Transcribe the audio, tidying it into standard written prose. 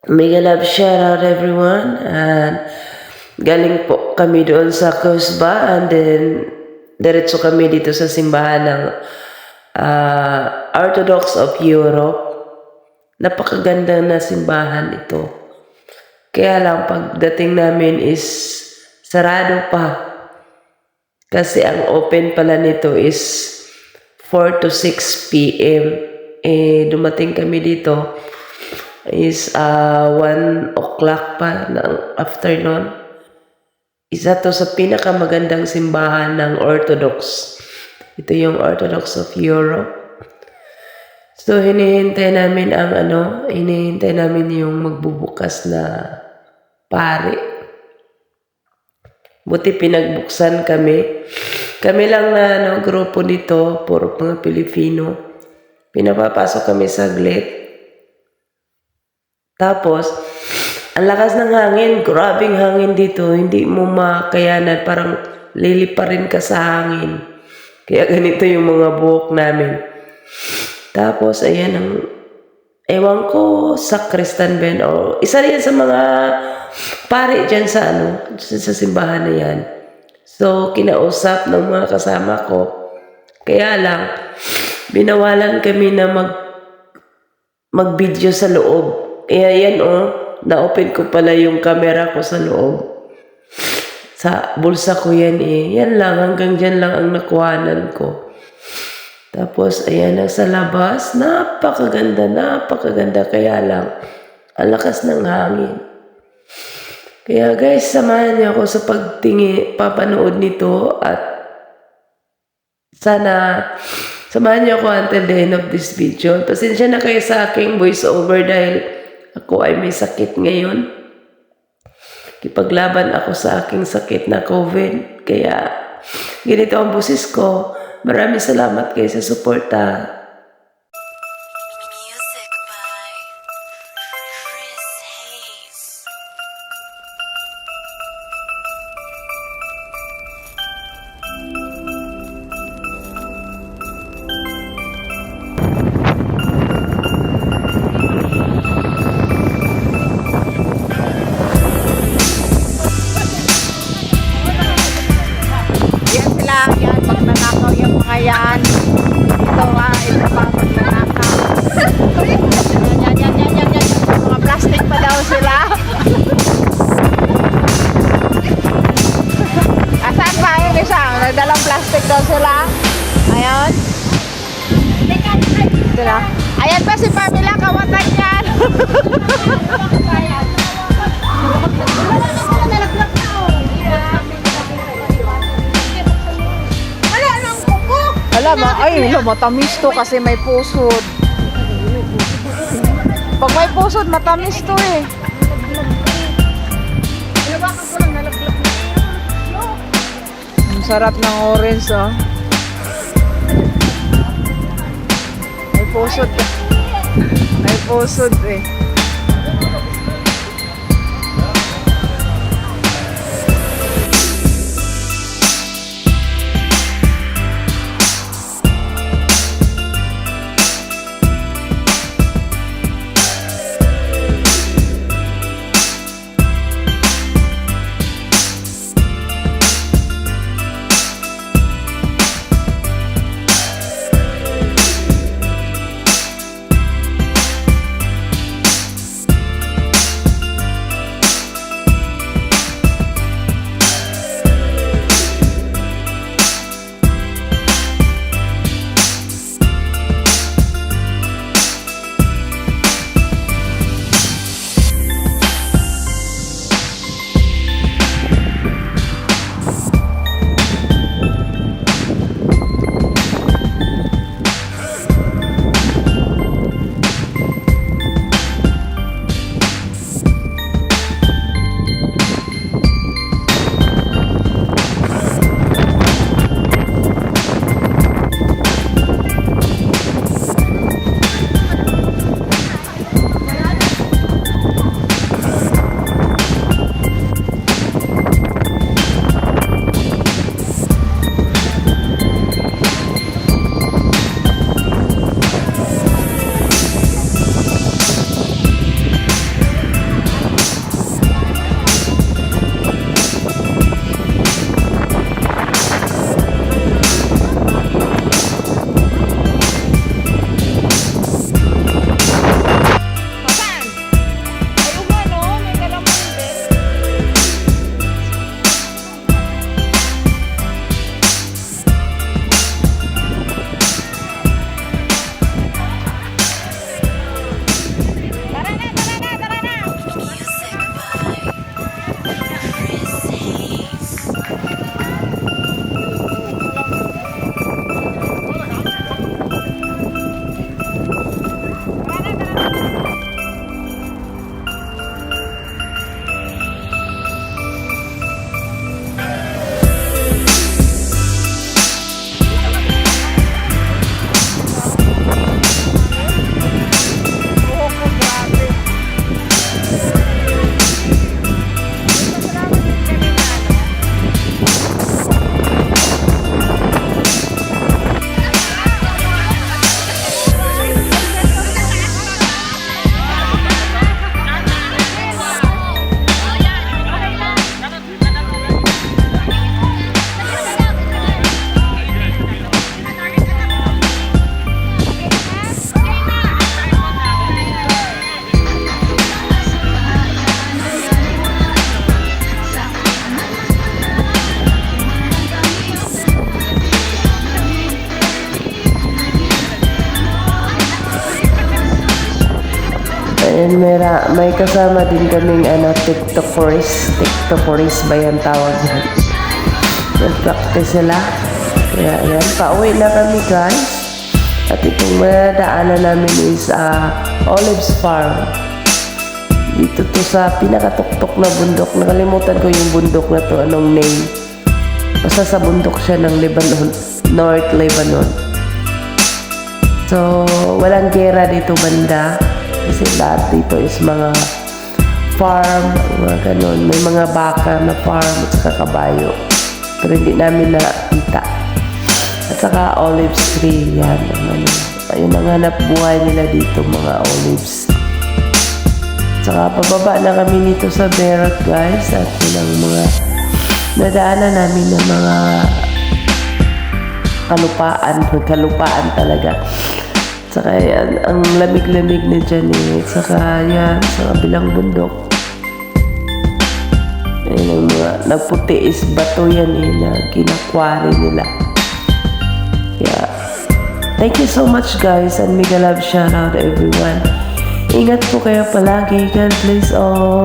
Mega love shout out everyone, and galing po kami doon sa Cusba, and then diretso kami dito sa simbahan ng Orthodox of Europe. Napakaganda na simbahan ito. Kaya lang pagdating namin is sarado pa. Kasi ang open pala nito is 4 to 6 p.m. Dumating kami dito is 1 o'clock pa ng afternoon. Isa to sa pinakamagandang simbahan ng Orthodox. Ito yung Orthodox of Europe. So hinihintay namin yung magbubukas na pari. Buti pinagbuksan kami. Kami lang na grupo nito, puro mga Pilipino. Pinapapasok kami saglit. Tapos, ang lakas ng hangin, grabing hangin dito, hindi mo makayanan, parang liliparin ka sa hangin. Kaya ganito yung mga buhok namin. Tapos, ayan ewan ko, sacristan Ben, o isa rin sa mga pari dyan sa simbahan na yan. So, kinausap ng mga kasama ko. Kaya lang, binawalan kami na mag-video sa loob. Kaya yan na-open ko pala yung camera ko sa loob. Sa bulsa ko yan Yan lang, hanggang dyan lang ang nakuhanan ko. Tapos, ayan na sa labas. Napakaganda. Kaya lang, ang lakas ng hangin. Kaya guys, samahan niyo ako sa papanood nito at sana samahan niyo ako until the end of this video. Pasensya na kayo sa aking voice over dahil ako ay may sakit ngayon. Kipaglaban ako sa aking sakit na COVID. Kaya ganito ang boses ko. Maraming salamat kayo sa suporta. Music by Chris Hayes. Yan sila, yan, pag nanakaw yung mga yan. Ito ito pa pag nanakaw. Yan. Mga plastic pa daw sila. Asan pa yung isa? Nagdalang plastic daw sila. Ayun. Sila. Ayan pa si Pamela, kawatan yan. Matamis to kasi may pusod. Pag may pusod, matamis to Ang sarap ng orange May pusod. May pusod may kasama din kaming TikTokers ba yan tawag yan? Nag-practice sila. Kaya yan, pauwi na kami guys. At itong madaanan namin is Olives Farm. Dito to sa pinakatuktok na bundok. Nakalimutan ko yung bundok na to. Anong name? Basta sa bundok siya ng Lebanon. North Lebanon. So, walang gera dito banda. Kasi lahat dito is mga farm, mga ganun. May mga baka na farm at saka kabayo. Pero hindi namin nakita. At saka olives tree. Yan. Ayun ang hanap buhay nila dito, mga olives. Saka pababa na kami nito sa Beirut guys. At yun ang mga nadaanan namin ng mga kalupaan talaga. Saka yan, ang lamig-lamig na dyan eh. Saka yan, sa kabilang bundok. Ayun ang mga nagputi is bato yan eh, na kinakwari nila. Yeah. Thank you so much guys and mega love shout out everyone. Ingat po kayo palagi. God bless all.